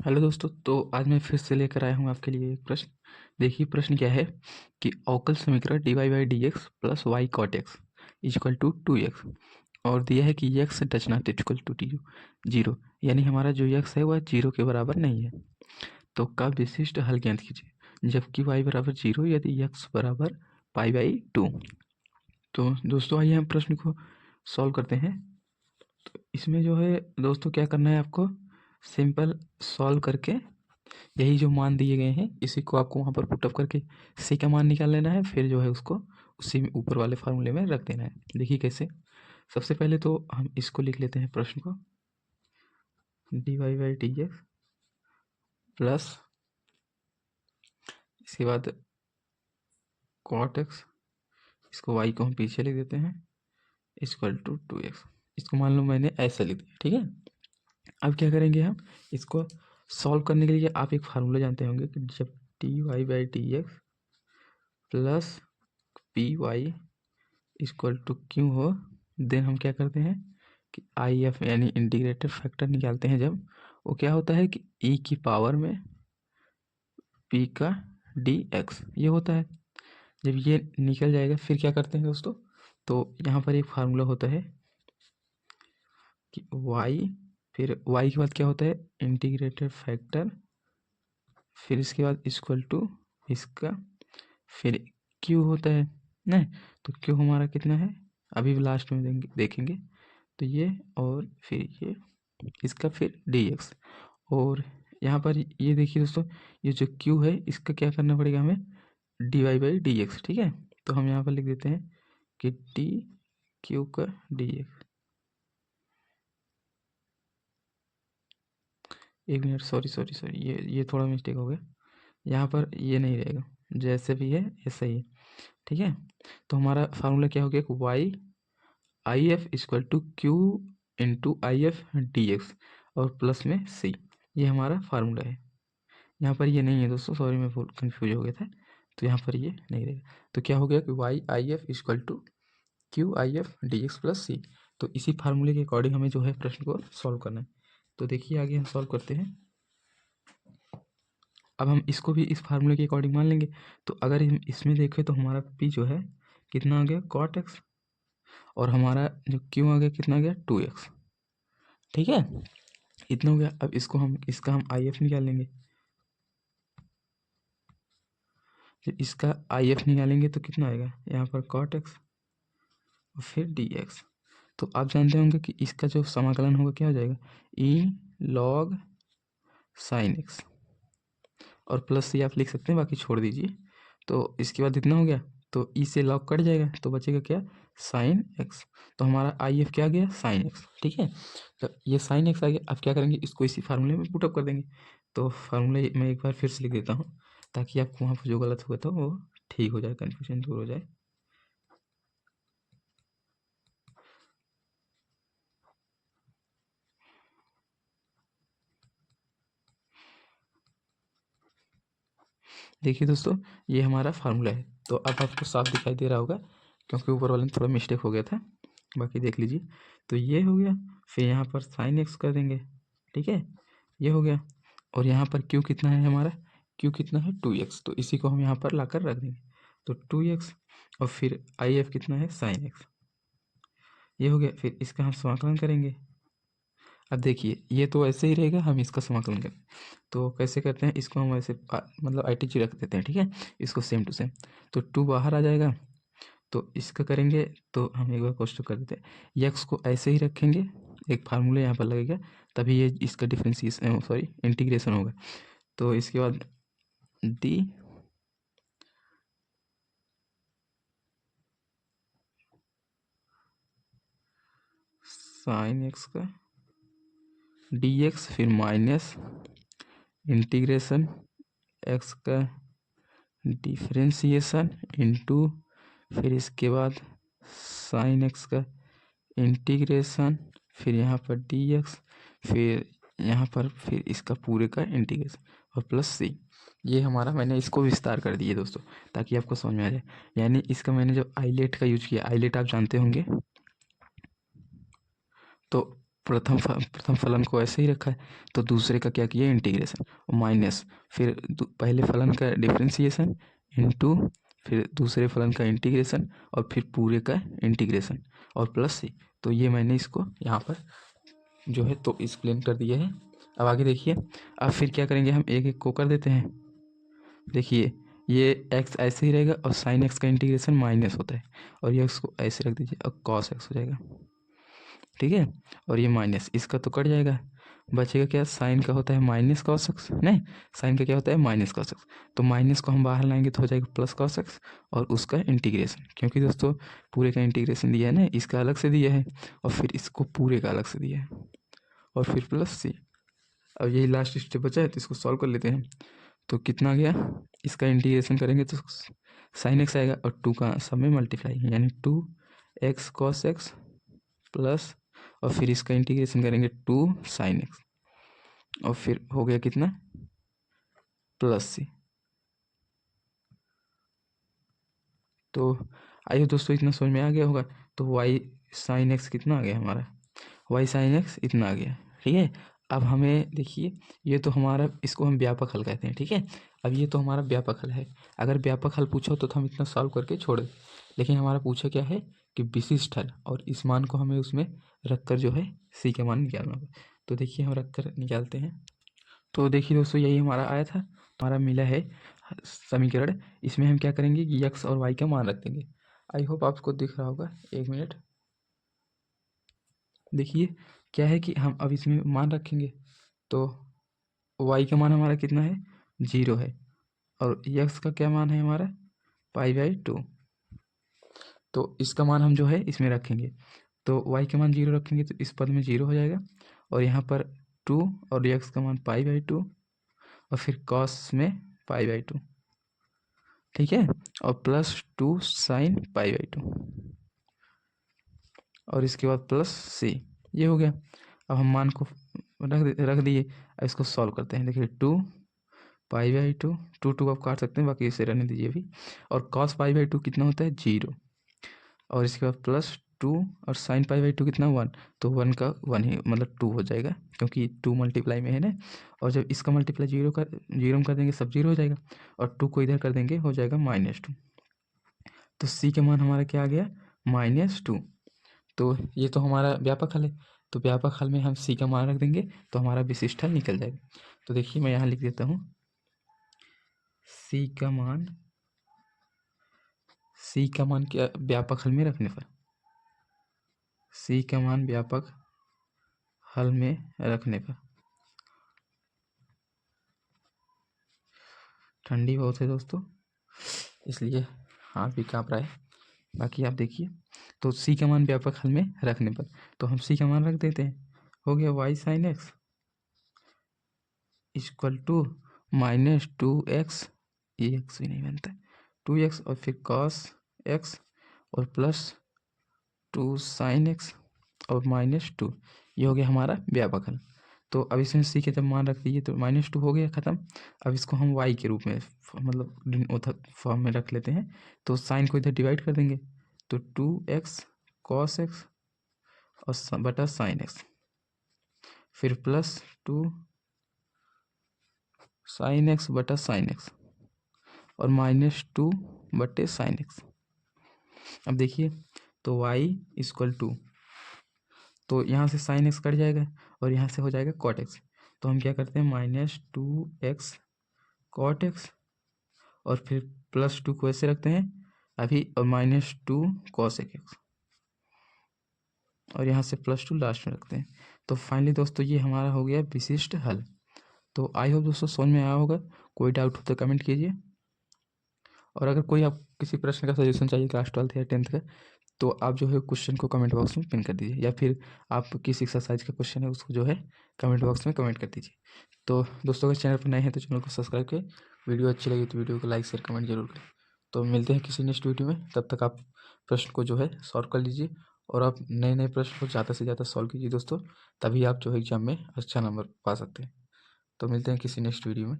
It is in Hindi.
हेलो दोस्तों, तो आज मैं फिर से लेकर आया हूँ आपके लिए एक प्रश्न। देखिए प्रश्न क्या है कि अवकल समीकरण dy by D X plus Y cot X is equal to 2x और दिया है कि x does not equal to zero, यानी हमारा जो x है वह जीरो के बराबर नहीं है। तो का विशिष्ट हल ज्ञात कीजिए जबकि y बराबर जीरो यदि x बराबर पाई बाई 2। तो दोस्तों आइए हम प्रश्न को सॉल्व करते हैं। तो इसमें जो है दोस्तों क्या करना है आपको, सिंपल सॉल्व करके यही जो मान दिए गए हैं इसी को आपको वहाँ पर पुटअप करके सी का मान निकाल लेना है, फिर जो है उसको उसी में ऊपर वाले फार्मूले में रख देना है। देखिए कैसे। सबसे पहले तो हम इसको लिख लेते हैं प्रश्न को, D Y by D X plus इसके बाद कॉट एक्स, इसको वाई को हम पीछे लिख देते हैं, इक्वल टू 2x। इसको मान लो मैंने ऐसा लिख दिया, ठीक है। अब क्या करेंगे हम, इसको सॉल्व करने के लिए आप एक फार्मूला जानते होंगे कि जब D Y by D X plus P Y equal to Q हो, देन हम क्या करते हैं कि आई एफ यानी इंटीग्रेटेड फैक्टर निकालते हैं। जब वो क्या होता है कि ई की पावर में पी का डी एक्स ये होता है। जब ये निकल जाएगा फिर क्या करते हैं दोस्तों, तो यहाँ पर एक फार्मूला होता है कि y, फिर y के बाद क्या होता है इंटीग्रेटेड फैक्टर, फिर इसके बाद इक्वल टू इसका, फिर q होता है ना। तो q हमारा कितना है अभी लास्ट में देखेंगे। तो ये और फिर ये इसका फिर dx, और यहाँ पर ये देखिए दोस्तों, ये जो q है इसका क्या करना पड़ेगा हमें, dy बाई डी एक्स, ठीक है। तो हम यहाँ पर लिख देते हैं कि डी क्यू का dx। एक मिनट, सॉरी ये थोड़ा मिस्टेक हो गया। यहाँ पर ये नहीं रहेगा, जैसे भी है ऐसा ही है, ठीक है। तो हमारा फार्मूला क्या हो गया, y I F equal to q into i F D x और प्लस में सी, ये हमारा फार्मूला है। यहाँ पर ये नहीं है दोस्तों, सॉरी मैं कंफ्यूज हो गया था। तो यहाँ पर ये नहीं रहेगा। तो क्या हो गया कि Y I F equal to Q I F D X plus C. तो इसी फार्मूले के अकॉर्डिंग हमें जो है प्रश्न को सॉल्व करना है। तो देखिए आगे हम सॉल्व करते हैं। अब हम इसको भी इस फार्मूले के अकॉर्डिंग मान लेंगे। तो अगर हम इसमें देखें तो हमारा पी जो है कितना आ गया कॉट एक्स, और हमारा जो क्यू आ गया कितना आ गया 2x, ठीक है। इतना हो गया। अब इसका हम आई एफ निकाल लेंगे। जब इसका आई एफ निकालेंगे तो कितना आएगा यहाँ पर कॉट एक्स और फिर डी एक्स। तो आप जानते होंगे कि इसका जो समाकलन होगा क्या हो जाएगा, ई लॉग साइन एक्स, और प्लस सी आप लिख सकते हैं, बाकी छोड़ दीजिए। तो इसके बाद इतना हो गया, तो ई से लॉग कट जाएगा तो बचेगा क्या, साइन एक्स। तो हमारा आई एफ क्या आ गया, साइन एक्स, ठीक है। तो ये साइन एक्स आ गया। अब क्या करेंगे, इसको इसी फार्मूले में पुटअप कर देंगे। तो फार्मूले मैं एक बार फिर से लिख देता हूँ ताकि आपको वहाँ पर जो गलत हुआ था वो ठीक हो जाए, कन्फ्यूजन दूर हो जाए। देखिए दोस्तों, ये हमारा फार्मूला है। तो अब आपको साफ दिखाई दे रहा होगा क्योंकि ऊपर वाले में थोड़ा मिस्टेक हो गया था, बाकी देख लीजिए। तो ये हो गया, फिर यहाँ पर साइन एक्स कर देंगे, ठीक है, ये हो गया। और यहाँ पर क्यू कितना है हमारा, क्यू कितना है 2x, तो इसी को हम यहाँ पर लाकर रख देंगे। तो 2x और फिर आई एफ कितना है साइन एक्स, ये हो गया। फिर इसका हम समाकलन करेंगे। अब देखिए ये तो ऐसे ही रहेगा, हम इसका समाकलन करें तो कैसे करते हैं, इसको हम ऐसे मतलब आई टी जी रख देते हैं, ठीक है। इसको सेम टू सेम, तो 2 बाहर आ जाएगा। तो इसका करेंगे तो हम एक बार क्वेश्चन कर देते हैं, यक्स को ऐसे ही रखेंगे, एक फार्मूला यहाँ पर लगेगा, तभी ये इसका डिफ्रेंशिएशन सॉरी इंटीग्रेशन होगा। तो इसके बाद डी साइन एक्स का डी एक्स, फिर माइनस इंटीग्रेशन एक्स का डिफ्रेंशिएशन इनटू, फिर इसके बाद साइन एक्स का इंटीग्रेशन, फिर यहाँ पर डी एक्स, फिर यहाँ पर फिर इसका पूरे का इंटीग्रेशन और प्लस सी। ये हमारा, मैंने इसको विस्तार कर दिए दोस्तों ताकि आपको समझ में आ जाए। यानी इसका मैंने जो आईलेट का यूज किया, आईलेट आप जानते होंगे। तो प्रथम फलन को ऐसे ही रखा है, तो दूसरे का क्या किया, इंटीग्रेशन, माइनस, फिर पहले फलन का डिफरेंशिएशन इनटू, फिर दूसरे फलन का इंटीग्रेशन और फिर पूरे का इंटीग्रेशन और प्लस सी। तो ये मैंने इसको यहाँ पर जो है तो एक्सप्लेन कर दिया है। अब आगे देखिए, अब फिर क्या करेंगे, हम एक एक को कर देते हैं। देखिए ये x ऐसे ही रहेगा और साइन x का इंटीग्रेशन माइनस होता है, और ये उसको ऐसे रख दीजिए और कॉस x हो जाएगा, ठीक है। और ये माइनस, इसका तो कट जाएगा, बचेगा क्या, साइन का होता है माइनस कॉस एक्स, नहीं साइन का क्या होता है माइनस कॉस एक्स, तो माइनस को हम बाहर लाएंगे तो हो जाएगा प्लस कॉस एक्स, और उसका इंटीग्रेशन, क्योंकि दोस्तों पूरे का इंटीग्रेशन दिया है ना, इसका अलग से दिया है और फिर इसको पूरे का अलग से दिया है, और फिर प्लस सी। अब यही लास्ट स्टेप बचा है, तो इसको सॉल्व कर लेते हैं। तो कितना गया, इसका इंटीग्रेशन करेंगे तो साइन एक्स आएगा और 2 का सब में मल्टीप्लाई, यानी 2x कॉस एक्स प्लस, और फिर इसका इंटीग्रेशन करेंगे 2 साइन एक्स, और फिर हो गया कितना, प्लस सी। तो आइए दोस्तों, इतना समझ में आ गया होगा। तो y साइन एक्स कितना आ गया हमारा, y साइन एक्स इतना आ गया, ठीक है। अब हमें देखिए, ये तो हमारा, इसको हम व्यापक हल कहते हैं, ठीक है। अब ये तो हमारा व्यापक हल है। अगर व्यापक हल पूछो तो हम इतना सॉल्व करके छोड़ दें, लेकिन हमारा पूछा क्या है कि विशिष्ट हल, और इस मान को हमें उसमें रख कर जो है सी का मान निकालना होगा। तो देखिए हम रख कर निकालते हैं। तो देखिए दोस्तों, यही हमारा आया था, हमारा मिला है समीकरण। इसमें हम क्या करेंगे कि x और y का मान रख देंगे। आई होप आपको दिख रहा होगा, एक मिनट। देखिए क्या है कि हम अब इसमें मान रखेंगे, तो y का मान हमारा कितना है, 0 है, और x का क्या मान है हमारा, π/2। तो इसका मान हम जो है इसमें रखेंगे, तो y का मान 0 रखेंगे तो इस पद में 0 हो जाएगा, और यहाँ पर 2, और x का मान π/2, और फिर cos में π/2, ठीक है, और +2 साइन π/2, और इसके बाद प्लस सी, ये हो गया। अब हम मान को रख दिए। अब इसको सॉल्व करते हैं। देखिए 2 π/2, 2 आप काट सकते हैं, बाकी इसे रहने दीजिए अभी। और cos π/2 कितना होता है, 0, और इसके बाद +2, और साइन π/2 कितना, 1, तो 1 का 1 ही मतलब 2 हो जाएगा, क्योंकि 2 मल्टीप्लाई में है ना। और जब इसका मल्टीप्लाई 0 में कर देंगे सब 0 हो जाएगा, और 2 को इधर कर देंगे हो जाएगा -2। तो सी का मान हमारा क्या आ गया, -2। तो ये तो हमारा व्यापक हल है, तो व्यापक हल में हम सी का मान रख देंगे तो हमारा विशिष्ट हल निकल जाएगा। तो देखिए मैं यहाँ लिख देता हूँ, सी का मान क्या, व्यापक हल में रखने पर, सी का मान व्यापक हल में रखने पर, ठंडी बहुत है दोस्तों इसलिए हाथ भी काँप रहा है। बाकी आप देखिए, तो सी का मान व्यापक हल में रखने पर, तो हम सी का मान रख देते हैं, हो गया y sine x equal to -2x, ये एक्स भी नहीं बनता है, 2x, और फिर cos x, और +2 साइन एक्स, और -2, ये हो गया हमारा व्यापक हल। तो अब इसमें सी के जब मान रख दीजिए तो -2 हो गया ख़त्म। अब इसको हम y के रूप में मतलब फॉर्म में रख लेते हैं, तो साइन को इधर डिवाइड कर देंगे, तो 2x cos x और बटा साइन एक्स, फिर +2 साइन एक्स बटा साइन एक्स, और -2 बटे साइन एक्स। अब देखिए, तो y इक्वल टू, तो यहाँ से साइन एक्स कट जाएगा और यहाँ से हो जाएगा कॉट एक्स, तो हम क्या करते हैं, -2x कॉट एक्स, और फिर +2 को ऐसे रखते हैं अभी, और -2 कॉस एक्स, और यहाँ से +2 लास्ट में रखते हैं। तो फाइनली दोस्तों ये हमारा हो गया विशिष्ट हल। तो आई होप दोस्तों समझ में आया होगा। कोई डाउट हो तो कमेंट कीजिए, और अगर कोई आप किसी प्रश्न का सजेशन चाहिए क्लास 12th या 10th का, तो आप जो है क्वेश्चन को कमेंट बॉक्स में पिन कर दीजिए, या फिर आप किस एक्सरसाइज का क्वेश्चन है उसको जो है कमेंट बॉक्स में कमेंट कर दीजिए। तो दोस्तों अगर चैनल पर नए हैं तो चैनल को सब्सक्राइब करें, वीडियो अच्छी लगी तो वीडियो को लाइक शेयर कमेंट जरूर करें। तो मिलते हैं किसी नेक्स्ट वीडियो में, तब तक आप प्रश्न को जो है सॉल्व कर लीजिए, और आप नए नए प्रश्न को ज़्यादा से ज़्यादा सॉल्व कीजिए दोस्तों, तभी आप जो है एग्जाम में अच्छा नंबर पा सकते हैं। तो मिलते हैं किसी नेक्स्ट वीडियो में।